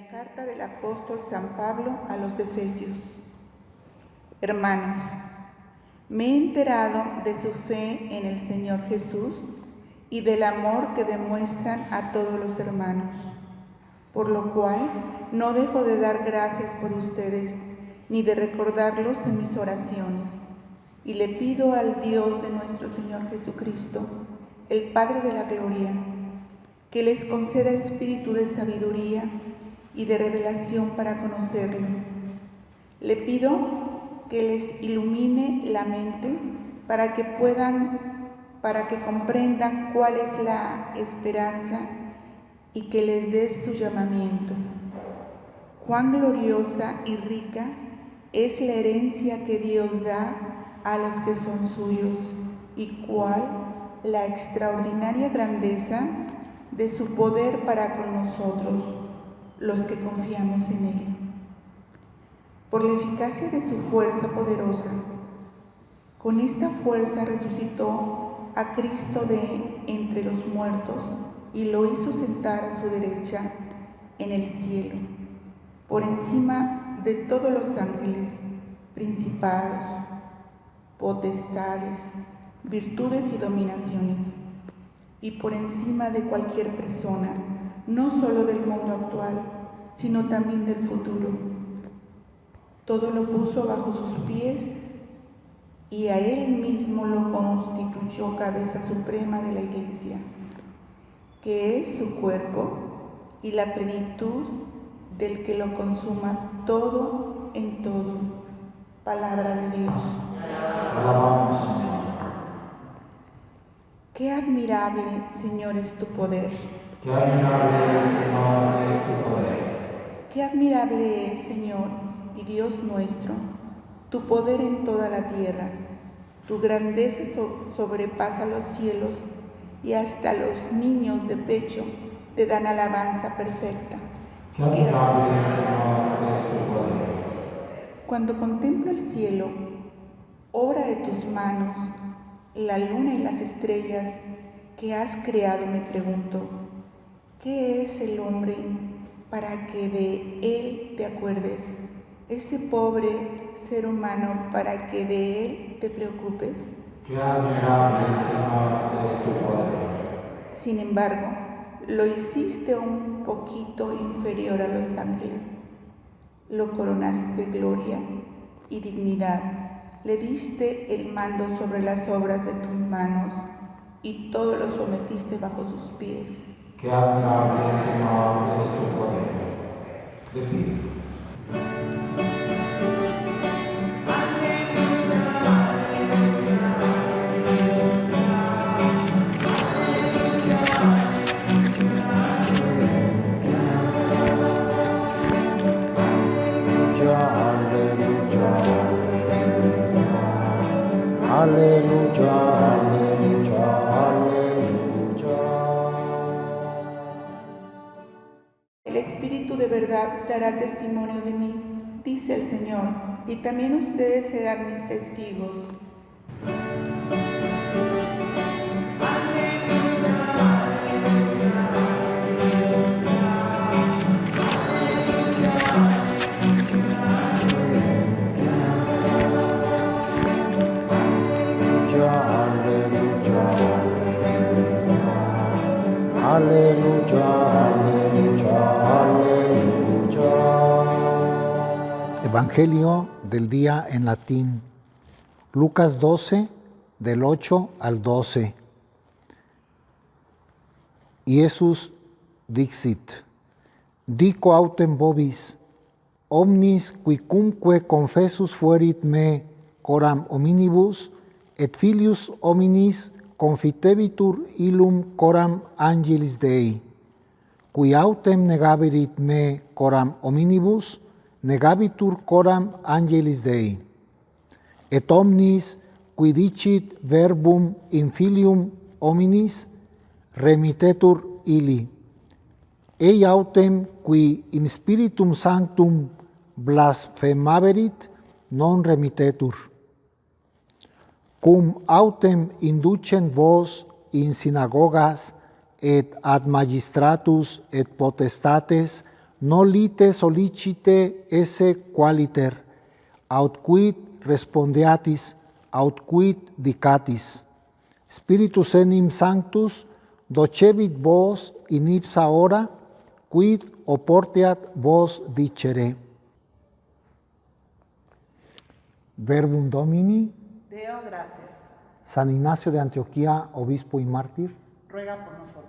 La carta del apóstol San Pablo a los Efesios. Hermanos, me he enterado de su fe en el Señor Jesús y del amor que demuestran a todos los hermanos, por lo cual no dejo de dar gracias por ustedes, ni de recordarlos en mis oraciones, y le pido al Dios de nuestro Señor Jesucristo, el Padre de la Gloria, que les conceda espíritu de sabiduría y de revelación para conocerlo. Le pido que les ilumine la mente para que comprendan cuál es la esperanza y que les dé su llamamiento. Cuán gloriosa y rica es la herencia que Dios da a los que son suyos, y cuál la extraordinaria grandeza de su poder para con nosotros, los que confiamos en Él. Por la eficacia de su fuerza poderosa, con esta fuerza resucitó a Cristo de entre los muertos y lo hizo sentar a su derecha en el cielo, por encima de todos los ángeles, principados, potestades, virtudes y dominaciones, y por encima de cualquier persona, no solo del mundo actual, sino también del futuro. Todo lo puso bajo sus pies y a Él mismo lo constituyó cabeza suprema de la Iglesia, que es su cuerpo y la plenitud del que lo consuma todo en todo. Palabra de Dios. Alabamos, Señor. Qué admirable, Señor, es tu poder. Qué admirable, Señor, es tu poder. Qué admirable es, Señor y Dios nuestro, tu poder en toda la tierra. Tu grandeza sobrepasa los cielos y hasta los niños de pecho te dan alabanza perfecta. Qué admirable, Señor, es tu poder. Cuando contemplo el cielo, obra de tus manos, la luna y las estrellas que has creado, me pregunto, ¿qué es el hombre para que de él te acuerdes? Ese pobre ser humano para que de él te preocupes. Qué admirable, Señor, es tu poder. Sin embargo, lo hiciste un poquito inferior a los ángeles. Lo coronaste de gloria y dignidad. Le diste el mando sobre las obras de tus manos y todo lo sometiste bajo sus pies. Qué admirable, Señor, es tu poder. De pie. Aleluya, aleluya, aleluya. El Espíritu de verdad dará testimonio de mí, dice el Señor, y también ustedes serán mis testigos. Aleluya, aleluya, aleluya. Evangelio del día en latín. Lucas 12, del 8 al 12. Iesus dixit: Dico autem vobis, omnis quicumque confessus fuerit me coram hominibus, et filius hominis confitebitur illum coram angelis Dei, qui autem negabirit me coram hominibus, negabitur coram angelis Dei. Et omnis qui dicit verbum in filium hominis, remitetur illi. Ei autem qui in spiritum sanctum blasphemaverit, non remitetur. Cum autem inducent vos in synagogas et ad magistratus et potestates no lite sollicite esse qualiter, aut quid respondeatis, aut quid dicatis. Spiritus enim sanctus docebit vos in ipsa hora, quid oporteat vos dicere. Verbum Domini. Deo gracias. San Ignacio de Antioquía, obispo y mártir, Ruega por nosotros.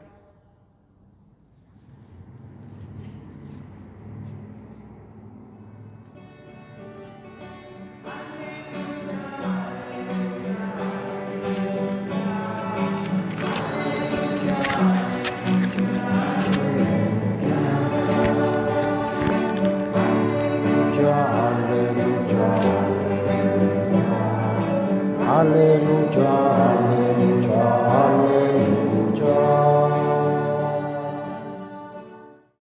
Aleluya, aleluya, aleluya.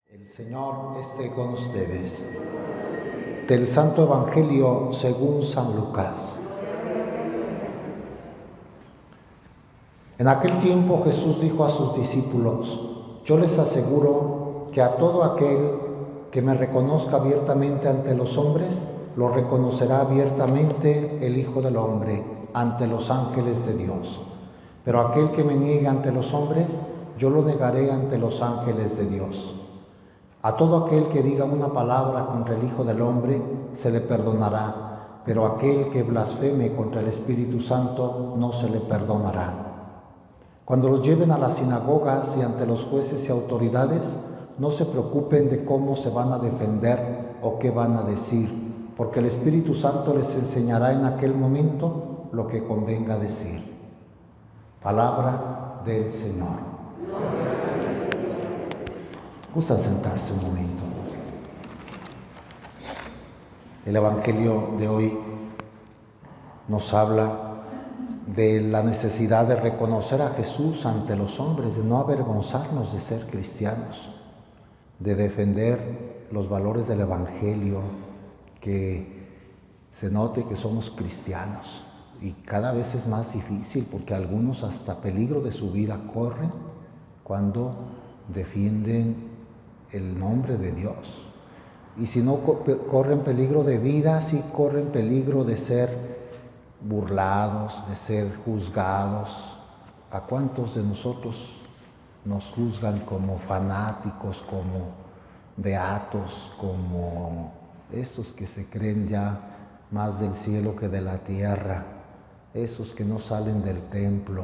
El Señor esté con ustedes. Del Santo Evangelio según San Lucas. En aquel tiempo Jesús dijo a sus discípulos: yo les aseguro que a todo aquel que me reconozca abiertamente ante los hombres, lo reconocerá abiertamente el Hijo del Hombre ante los ángeles de Dios. Pero aquel que me niegue ante los hombres, yo lo negaré ante los ángeles de Dios. A todo aquel que diga una palabra contra el Hijo del Hombre, se le perdonará, pero aquel que blasfeme contra el Espíritu Santo, no se le perdonará. Cuando los lleven a las sinagogas y ante los jueces y autoridades, no se preocupen de cómo se van a defender o qué van a decir, porque el Espíritu Santo les enseñará en aquel momento lo que convenga decir. Palabra del Señor. ¿Gustan sentarse un momento? El Evangelio de hoy nos habla de la necesidad de reconocer a Jesús ante los hombres, de no avergonzarnos de ser cristianos, de defender los valores del Evangelio, que se note que somos cristianos. Y cada vez es más difícil porque algunos hasta peligro de su vida corren cuando defienden el nombre de Dios. Y si no corren peligro de vida, sí corren peligro de ser burlados, de ser juzgados. ¿A cuántos de nosotros nos juzgan como fanáticos, como beatos, como estos que se creen ya más del cielo que de la tierra? Esos que no salen del templo.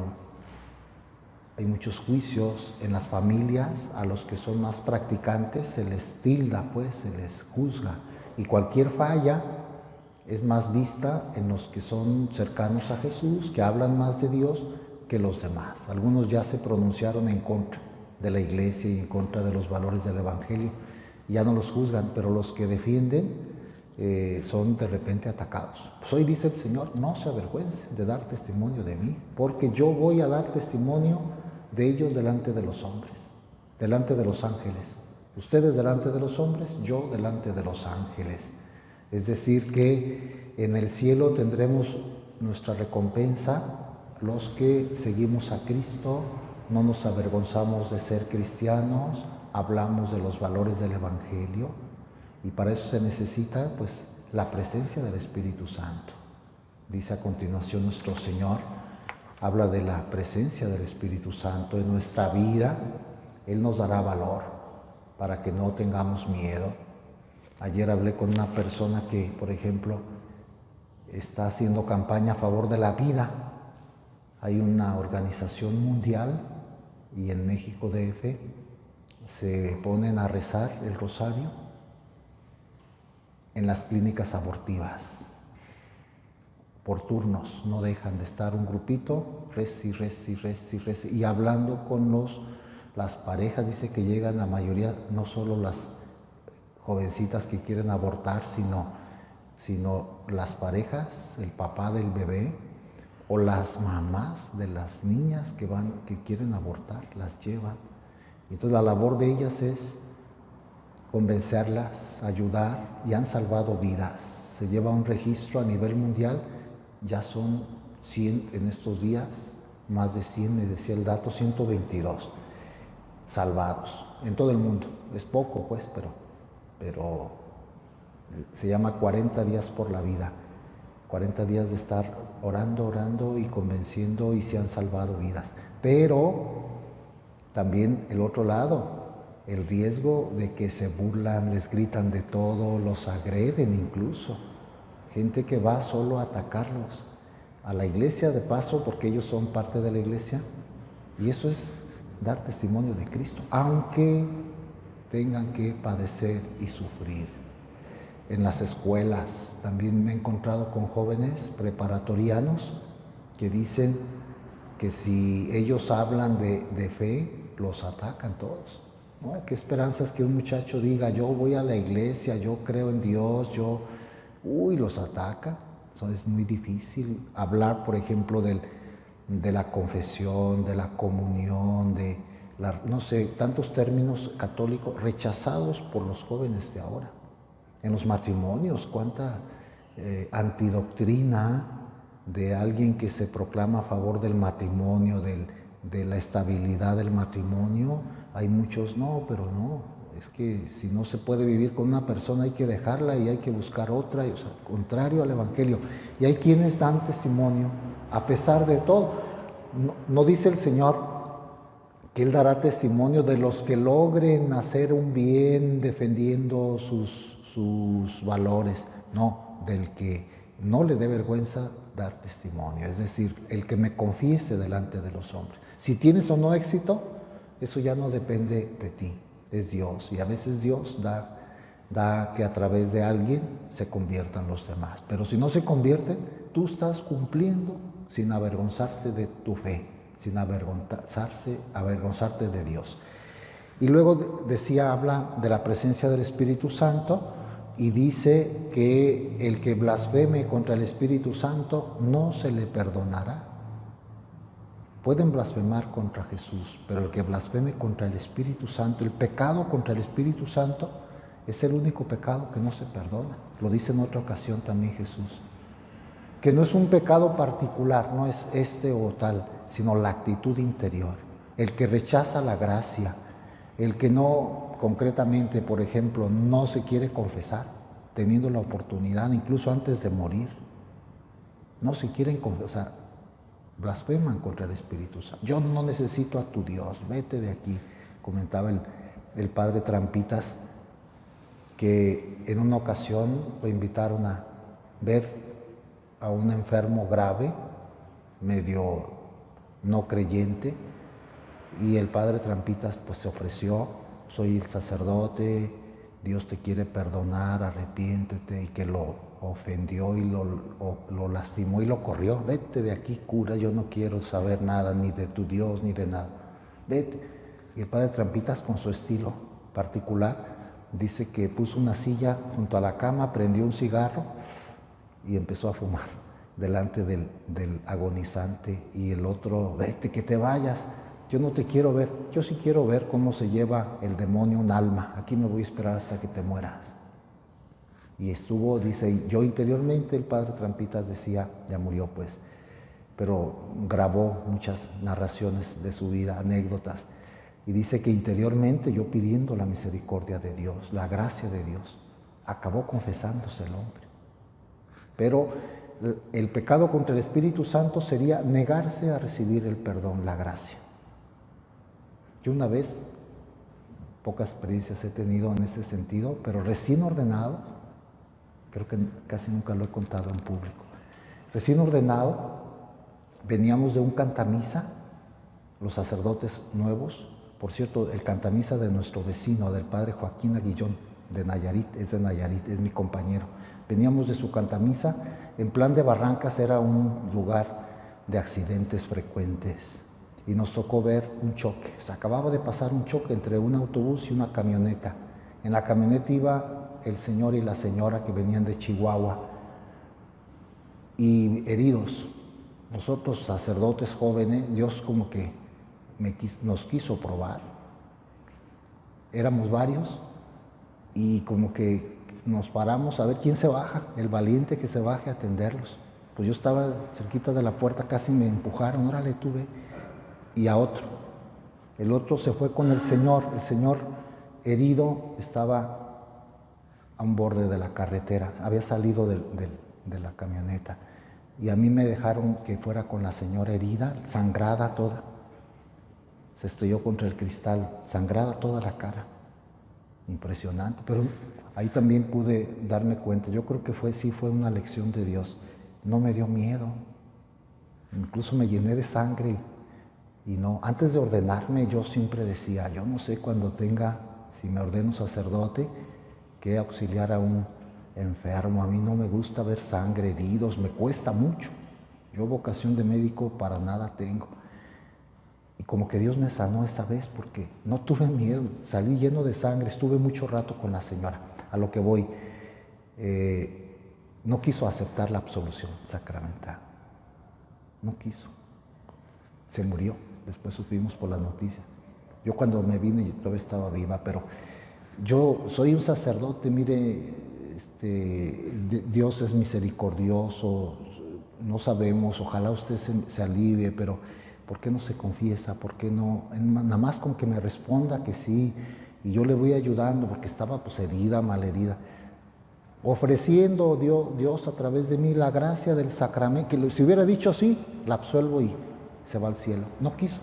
Hay muchos juicios en las familias, a los que son más practicantes se les tilda, pues se les juzga, y cualquier falla es más vista en los que son cercanos a Jesús, que hablan más de Dios que los demás. Algunos ya se pronunciaron en contra de la iglesia y en contra de los valores del Evangelio, ya no los juzgan, pero los que defienden son de repente atacados. Pues hoy dice el Señor: no se avergüencen de dar testimonio de mí, porque yo voy a dar testimonio de ellos delante de los hombres, delante de los ángeles. Ustedes delante de los hombres, yo delante de los ángeles. Es decir, que en el cielo tendremos nuestra recompensa los que seguimos a Cristo, no nos avergonzamos de ser cristianos, hablamos de los valores del Evangelio. Y para eso se necesita, pues, la presencia del Espíritu Santo. Dice a continuación nuestro Señor, habla de la presencia del Espíritu Santo en nuestra vida. Él nos dará valor para que no tengamos miedo. Ayer hablé con una persona que, por ejemplo, está haciendo campaña a favor de la vida. Hay una organización mundial y en México DF se ponen a rezar el rosario en las clínicas abortivas. Por turnos, no dejan de estar un grupito, rece y hablando con las parejas. Dice que llegan la mayoría, no solo las jovencitas que quieren abortar, sino las parejas, el papá del bebé o las mamás de las niñas que quieren abortar, las llevan. Entonces la labor de ellas es convencerlas, ayudar, y han salvado vidas. Se lleva un registro a nivel mundial, ya son 100 en estos días, más de 100, me decía el dato, 122 salvados en todo el mundo. Es poco, pues, pero pero se llama 40 días por la vida. 40 días de estar orando y convenciendo, y se han salvado vidas. Pero también el otro lado, el riesgo de que se burlan, les gritan de todo, los agreden incluso. Gente que va solo a atacarlos a la iglesia de paso, porque ellos son parte de la iglesia, y eso es dar testimonio de Cristo, aunque tengan que padecer y sufrir. En las escuelas también me he encontrado con jóvenes preparatorianos que dicen que si ellos hablan de fe, los atacan todos, ¿no? ¿Qué esperanzas que un muchacho diga, yo voy a la iglesia, yo creo en Dios, los ataca? Eso es muy difícil. Hablar, por ejemplo, de la confesión, de la comunión, tantos términos católicos rechazados por los jóvenes de ahora. En los matrimonios, cuánta antidoctrina de alguien que se proclama a favor del matrimonio, de la estabilidad del matrimonio. Hay muchos, pero es que si no se puede vivir con una persona hay que dejarla y hay que buscar otra, contrario al Evangelio. Y hay quienes dan testimonio a pesar de todo. No dice el Señor que Él dará testimonio de los que logren hacer un bien defendiendo sus valores, no, del que no le dé vergüenza dar testimonio, es decir, el que me confiese delante de los hombres. Si tienes o no éxito, eso ya no depende de ti, es Dios, y a veces Dios da que a través de alguien se conviertan los demás, pero si no se convierten, tú estás cumpliendo sin avergonzarte de tu fe, sin avergonzarte de Dios. Y luego habla de la presencia del Espíritu Santo, y dice que el que blasfeme contra el Espíritu Santo no se le perdonará. Pueden blasfemar contra Jesús, pero el que blasfeme contra el Espíritu Santo, el pecado contra el Espíritu Santo, es el único pecado que no se perdona. Lo dice en otra ocasión también Jesús. Que no es un pecado particular, no es este o tal, sino la actitud interior. El que rechaza la gracia, el que no, concretamente, por ejemplo, no se quiere confesar, teniendo la oportunidad, incluso antes de morir, no se quieren confesar, blasfeman contra el Espíritu Santo. Yo no necesito a tu Dios, vete de aquí. Comentaba el padre Trampitas que en una ocasión lo invitaron a ver a un enfermo grave, medio no creyente, y el padre Trampitas pues se ofreció: soy el sacerdote, Dios te quiere perdonar, arrepiéntete, y que lo ofendió y lo lastimó y lo corrió. Vete de aquí, cura, yo no quiero saber nada ni de tu Dios ni de nada, vete. Y el padre Trampitas, con su estilo particular, dice que puso una silla junto a la cama, prendió un cigarro y empezó a fumar delante del agonizante, y el otro: vete, que te vayas, yo no te quiero ver, yo sí quiero ver cómo se lleva el demonio un alma, aquí me voy a esperar hasta que te mueras. Y estuvo, dice, yo interiormente, el padre Trampitas decía, ya murió pues, pero grabó muchas narraciones de su vida, anécdotas, y dice que interiormente, yo pidiendo la misericordia de Dios, la gracia de Dios, acabó confesándose el hombre. Pero el pecado contra el Espíritu Santo sería negarse a recibir el perdón, la gracia. Yo una vez, pocas experiencias he tenido en ese sentido, pero recién ordenado, creo que casi nunca lo he contado en público, recién ordenado, veníamos de un cantamisa, los sacerdotes nuevos, por cierto, el cantamisa de nuestro vecino, del padre Joaquín Aguillón, de Nayarit, es mi compañero. Veníamos de su cantamisa, en Plan de Barrancas era un lugar de accidentes frecuentes, y nos tocó ver un choque. Se acababa de pasar un choque entre un autobús y una camioneta. En la camioneta iba el señor y la señora que venían de Chihuahua, y heridos. Nosotros, sacerdotes jóvenes, Dios como que nos quiso probar. Éramos varios y como que nos paramos a ver quién se baja, el valiente que se baje a atenderlos. Pues yo estaba cerquita de la puerta, casi me empujaron, órale tú ve. Y a otro. El otro se fue con el señor herido estaba a un borde de la carretera. Había salido de la camioneta y a mí me dejaron que fuera con la señora herida, sangrada toda. Se estrelló contra el cristal, sangrada toda la cara. Impresionante, pero ahí también pude darme cuenta. Yo creo que sí fue una lección de Dios. No me dio miedo. Incluso me llené de sangre y no. Antes de ordenarme yo siempre decía, yo no sé cuando si me ordeno sacerdote, que auxiliar a un enfermo. A mí no me gusta ver sangre, heridos, me cuesta mucho. Yo vocación de médico para nada tengo. Y como que Dios me sanó esa vez porque no tuve miedo, salí lleno de sangre, estuve mucho rato con la señora. A lo que voy, no quiso aceptar la absolución sacramental. No quiso. Se murió, después supimos por las noticias. Yo cuando me vine todavía estaba viva, pero yo soy un sacerdote, mire, Dios es misericordioso, no sabemos, ojalá usted se alivie, pero ¿por qué no se confiesa? ¿Por qué no? Nada más con que me responda que sí, y yo le voy ayudando, porque estaba pues herida, malherida, ofreciendo Dios a través de mí la gracia del sacramento, que si hubiera dicho sí, la absuelvo y se va al cielo. No quiso.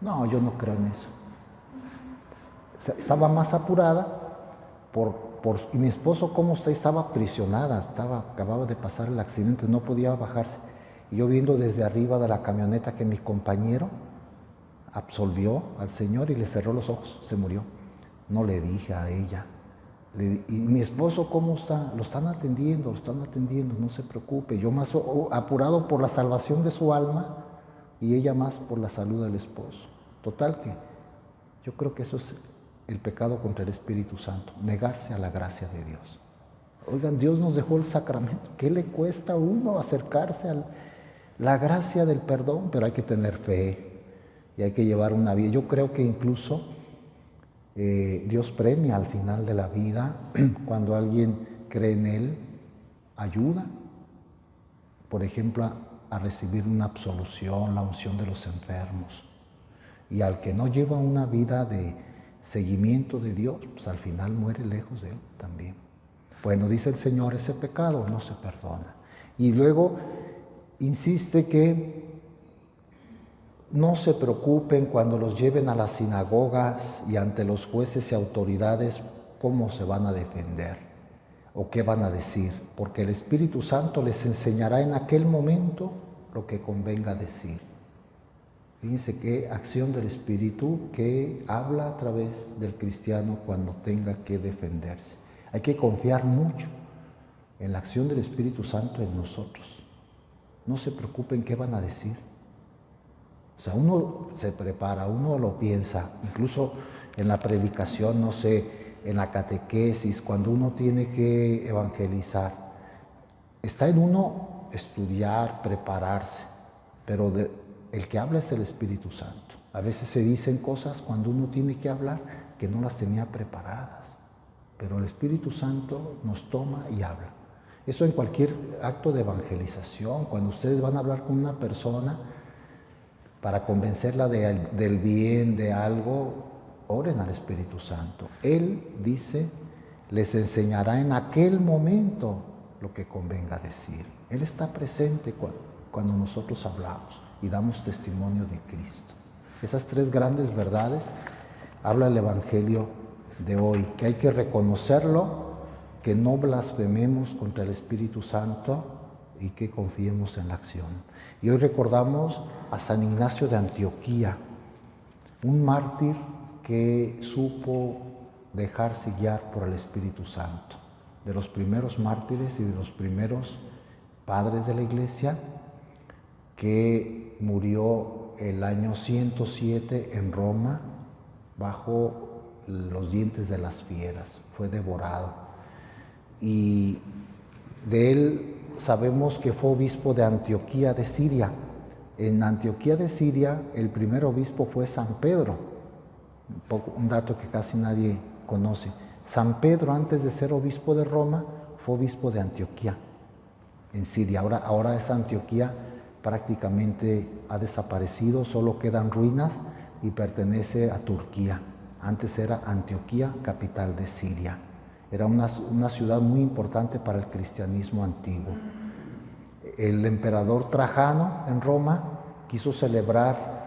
No, yo no creo en eso. Estaba más apurada y mi esposo, ¿cómo está? Estaba aprisionada, acababa de pasar el accidente, no podía bajarse. Y yo viendo desde arriba de la camioneta que mi compañero absolvió al Señor y le cerró los ojos, se murió. No le dije a ella. Y mi esposo, ¿cómo está? Lo están atendiendo, no se preocupe. Yo más apurado por la salvación de su alma y ella más por la salud del esposo. Total que yo creo que eso es el pecado contra el Espíritu Santo, negarse a la gracia de Dios. Oigan, Dios nos dejó el sacramento. ¿Qué le cuesta a uno acercarse a la gracia del perdón? Pero hay que tener fe y hay que llevar una vida. Yo creo que incluso Dios premia al final de la vida cuando alguien cree en Él, ayuda, por ejemplo, a recibir una absolución, la unción de los enfermos. Y al que no lleva una vida de seguimiento de Dios, pues al final muere lejos de Él también. Bueno, dice el Señor, ese pecado no se perdona. Y luego insiste que no se preocupen cuando los lleven a las sinagogas y ante los jueces y autoridades cómo se van a defender o qué van a decir, porque el Espíritu Santo les enseñará en aquel momento lo que convenga decir. Fíjense qué acción del Espíritu que habla a través del cristiano cuando tenga que defenderse. Hay que confiar mucho en la acción del Espíritu Santo en nosotros. No se preocupen qué van a decir. O sea, uno se prepara, uno lo piensa, incluso en la predicación, no sé, en la catequesis, cuando uno tiene que evangelizar. Está en uno estudiar, prepararse, pero el que habla es el Espíritu Santo. A veces se dicen cosas cuando uno tiene que hablar que no las tenía preparadas, pero el Espíritu Santo nos toma y habla. Eso en cualquier acto de evangelización, cuando ustedes van a hablar con una persona para convencerla del bien, de algo, oren al Espíritu Santo. Él dice, les enseñará en aquel momento lo que convenga decir. Él está presente cuando nosotros hablamos y damos testimonio de Cristo. Esas tres grandes verdades habla el Evangelio de hoy, que hay que reconocerlo, que no blasfememos contra el Espíritu Santo y que confiemos en la acción. Y hoy recordamos a San Ignacio de Antioquía, un mártir que supo dejarse guiar por el Espíritu Santo, de los primeros mártires y de los primeros padres de la Iglesia, que murió el año 107 en Roma bajo los dientes de las fieras, fue devorado. Y de él sabemos que fue obispo de Antioquía de Siria. En Antioquía de Siria el primer obispo fue San Pedro, un dato que casi nadie conoce. San Pedro, antes de ser obispo de Roma, fue obispo de Antioquía, en Siria. Ahora esa Antioquía prácticamente ha desaparecido, solo quedan ruinas y pertenece a Turquía. Antes era Antioquía, capital de Siria. Era una ciudad muy importante para el cristianismo antiguo. El emperador Trajano en Roma quiso celebrar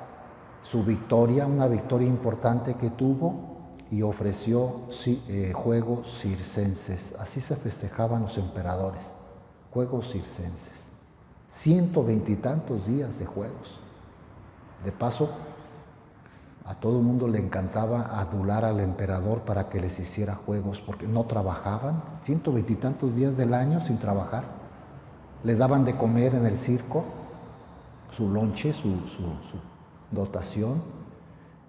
su victoria, una victoria importante que tuvo, y ofreció juegos circenses. Así se festejaban los emperadores, juegos circenses. 120 y tantos días de juegos. De paso, a todo el mundo le encantaba adular al emperador para que les hiciera juegos, porque no trabajaban, 120 y tantos días del año sin trabajar. Les daban de comer en el circo, su lonche, su dotación,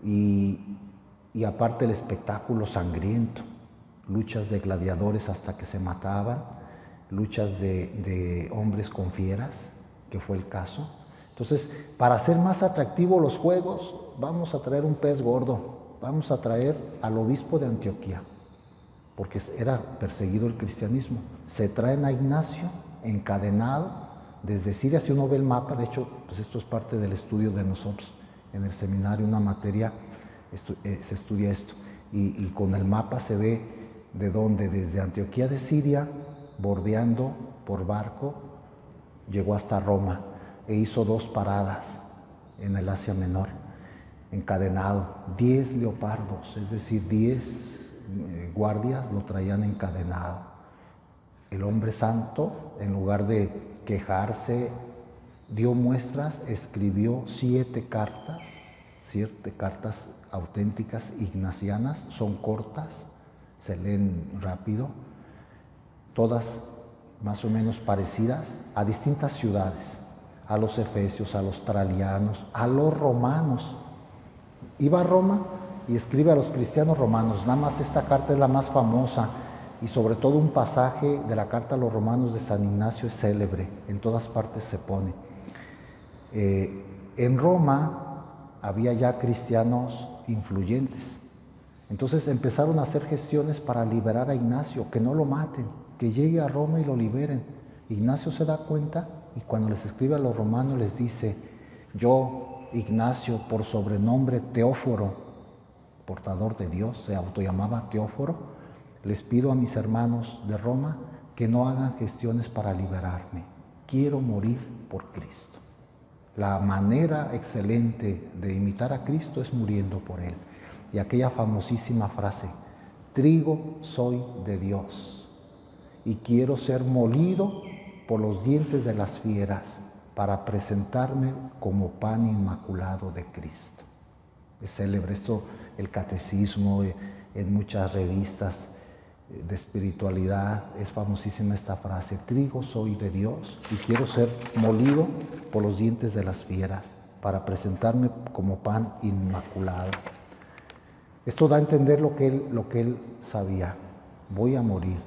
y aparte el espectáculo sangriento, luchas de gladiadores hasta que se mataban, luchas de hombres con fieras, que fue el caso. Entonces, para hacer más atractivos los juegos, vamos a traer un pez gordo, vamos a traer al obispo de Antioquía, porque era perseguido el cristianismo. Se traen a Ignacio encadenado desde Siria. Si uno ve el mapa, de hecho, pues esto es parte del estudio de nosotros en el seminario, una materia, se estudia esto, y con el mapa se ve de dónde, desde Antioquía de Siria, bordeando por barco, llegó hasta Roma e hizo 2 paradas en el Asia Menor, encadenado. 10 leopardos, es decir, 10 guardias lo traían encadenado. El hombre santo, en lugar de quejarse, dio muestras, escribió 7 cartas auténticas ignacianas, son cortas, se leen rápido, todas más o menos parecidas a distintas ciudades, a los efesios, a los tralianos, a los romanos. Iba a Roma y escribe a los cristianos romanos. Nada más esta carta es la más famosa, y sobre todo un pasaje de la carta a los romanos de San Ignacio es célebre, en todas partes se pone. En Roma había ya cristianos influyentes, entonces empezaron a hacer gestiones para liberar a Ignacio, que no lo maten, que llegue a Roma y lo liberen. Ignacio se da cuenta, y cuando les escribe a los romanos les dice: yo, Ignacio, por sobrenombre Teóforo, portador de Dios, se autollamaba Teóforo, les pido a mis hermanos de Roma que no hagan gestiones para liberarme. Quiero morir por Cristo. La manera excelente de imitar a Cristo es muriendo por Él. Y aquella famosísima frase: trigo soy de Dios y quiero ser molido por los dientes de las fieras para presentarme como pan inmaculado de Cristo. Es célebre esto, el catecismo, en muchas revistas de espiritualidad, es famosísima esta frase: trigo soy de Dios y quiero ser molido por los dientes de las fieras para presentarme como pan inmaculado. Esto da a entender lo que él sabía: voy a morir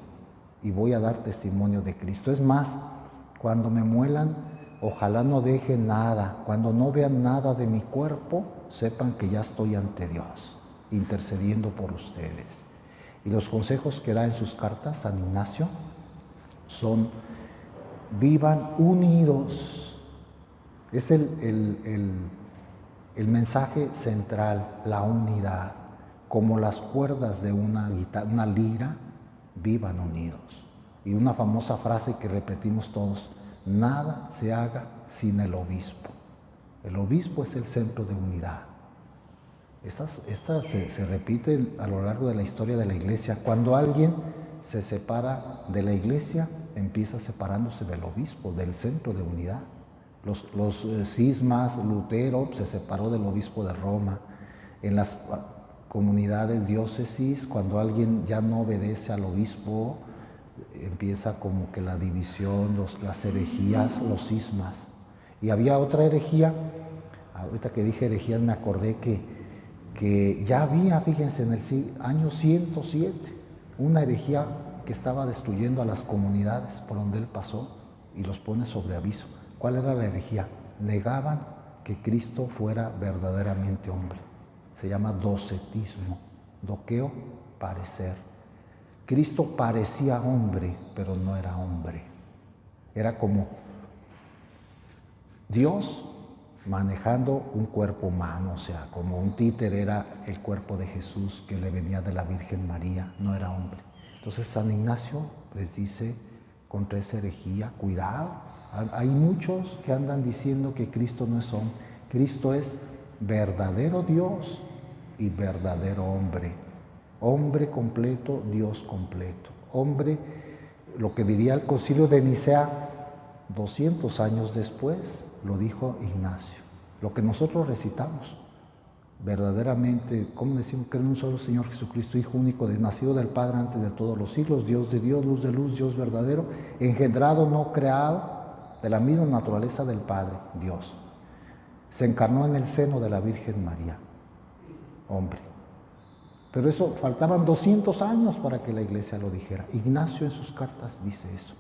y voy a dar testimonio de Cristo. Es más, cuando me muelan, ojalá no dejen nada, cuando no vean nada de mi cuerpo, sepan que ya estoy ante Dios, intercediendo por ustedes. Y los consejos que da en sus cartas San Ignacio son: vivan unidos. Es el mensaje central, la unidad. Como las cuerdas de una lira, vivan unidos. Y una famosa frase que repetimos todos: nada se haga sin el obispo. El obispo es el centro de unidad. Estas se repiten a lo largo de la historia de la Iglesia. Cuando alguien se separa de la Iglesia, empieza separándose del obispo, del centro de unidad. Los cismas, Lutero se separó del obispo de Roma. En las comunidades, diócesis, cuando alguien ya no obedece al obispo, empieza como que la división, las herejías, los cismas. Y había otra herejía, ahorita que dije herejías me acordé que ya había, fíjense, en el año 107, una herejía que estaba destruyendo a las comunidades por donde él pasó, y los pone sobre aviso. ¿Cuál era la herejía? Negaban que Cristo fuera verdaderamente hombre. Se llama docetismo, doqueo, parecer. Cristo parecía hombre, pero no era hombre. Era como Dios manejando un cuerpo humano, o sea, como un títere era el cuerpo de Jesús que le venía de la Virgen María, no era hombre. Entonces San Ignacio les dice contra esa herejía, cuidado. Hay muchos que andan diciendo que Cristo no es hombre. Cristo es verdadero Dios y verdadero hombre. Hombre completo, Dios completo. Hombre, lo que diría el Concilio de Nicea 200 años después, lo dijo Ignacio. Lo que nosotros recitamos, verdaderamente, ¿cómo decimos? Creo en un solo Señor Jesucristo, Hijo único, nacido del Padre antes de todos los siglos, Dios de Dios, luz de luz, Dios verdadero, engendrado, no creado, de la misma naturaleza del Padre, Dios. Se encarnó en el seno de la Virgen María, hombre. Pero eso, faltaban 200 años para que la Iglesia lo dijera. Ignacio en sus cartas dice eso.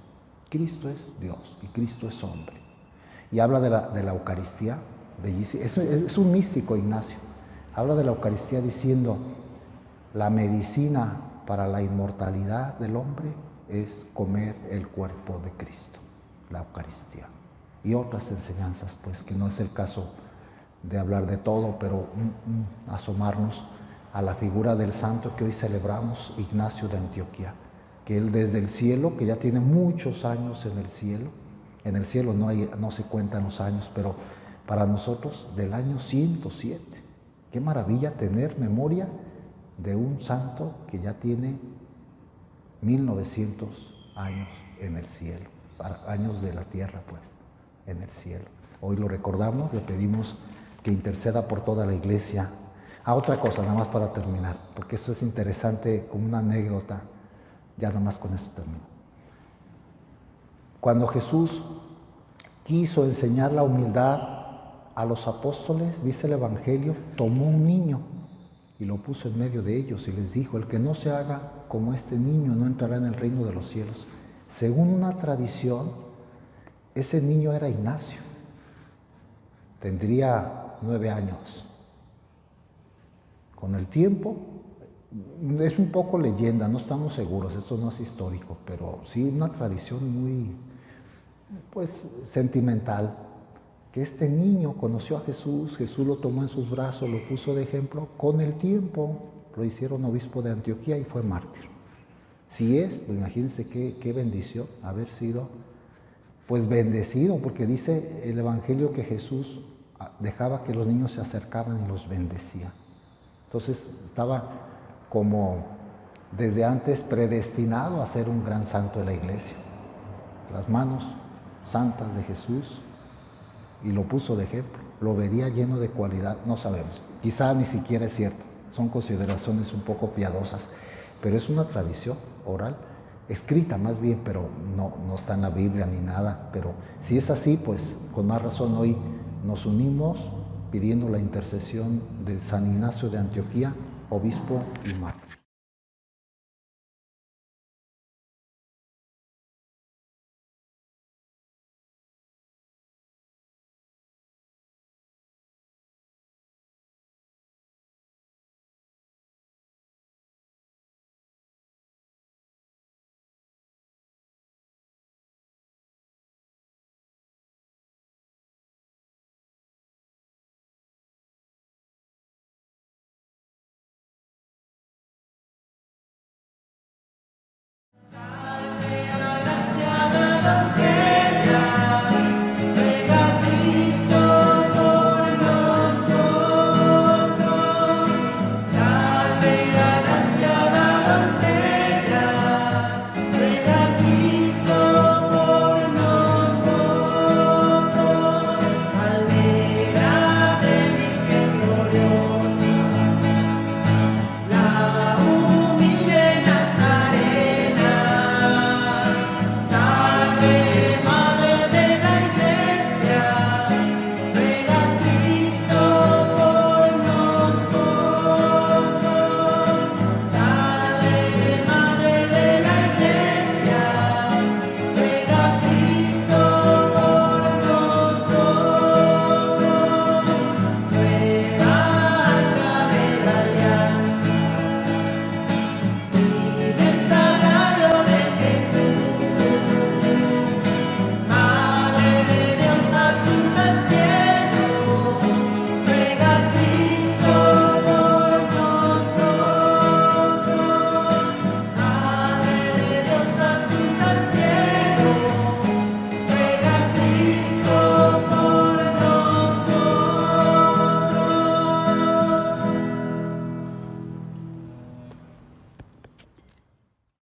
Cristo es Dios y Cristo es hombre. Y habla de la Eucaristía, bellísimo. Es un místico, Ignacio. Habla de la Eucaristía diciendo, la medicina para la inmortalidad del hombre es comer el cuerpo de Cristo, la Eucaristía. Y otras enseñanzas, pues, que no es el caso de hablar de todo, pero asomarnos a la figura del santo que hoy celebramos, Ignacio de Antioquía, que él desde el cielo, que ya tiene muchos años en el cielo no se cuentan los años, pero para nosotros del año 107. Qué maravilla tener memoria de un santo que ya tiene 1900 años en el cielo, años de la tierra, pues, en el cielo. Hoy lo recordamos, le pedimos que interceda por toda la Iglesia. Otra cosa, nada más para terminar, porque esto es interesante como una anécdota. Ya nada más con esto termino. Cuando Jesús quiso enseñar la humildad a los apóstoles, dice el Evangelio, tomó un niño y lo puso en medio de ellos y les dijo, el que no se haga como este niño no entrará en el reino de los cielos. Según una tradición, ese niño era Ignacio. Tendría 9 años. Con el tiempo, es un poco leyenda, no estamos seguros, esto no es histórico, pero sí una tradición muy, pues, sentimental, que este niño conoció a Jesús, Jesús lo tomó en sus brazos, lo puso de ejemplo, con el tiempo lo hicieron obispo de Antioquía y fue mártir. Si es, pues imagínense qué bendición haber sido, pues, bendecido, porque dice el Evangelio que Jesús dejaba que los niños se acercaban y los bendecía. Entonces estaba como desde antes predestinado a ser un gran santo de la Iglesia. Las manos santas de Jesús, y lo puso de ejemplo. Lo vería lleno de cualidad, no sabemos. Quizá ni siquiera es cierto, son consideraciones un poco piadosas, pero es una tradición oral, escrita más bien, pero no está en la Biblia ni nada. Pero si es así, pues con más razón hoy nos unimos pidiendo la intercesión del San Ignacio de Antioquía, obispo y mártir.